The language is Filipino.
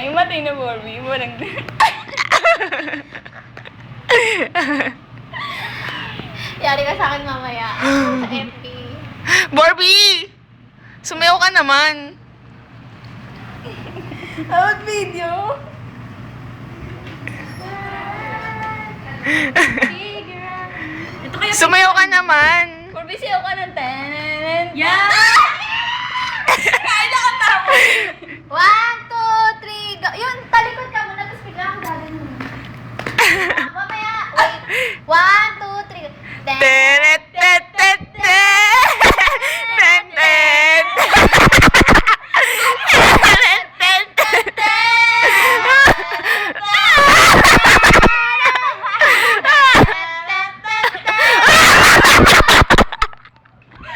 Imatay na Barbie. Walang... Yari ka sa akin mamaya. Sa FB. Barbie! Sumayaw ka naman. Out video? Ito kaya... Sumayaw ka naman. Barbie, siyaw ka ng ten. Yeah! Kaya na ka tapos. 1,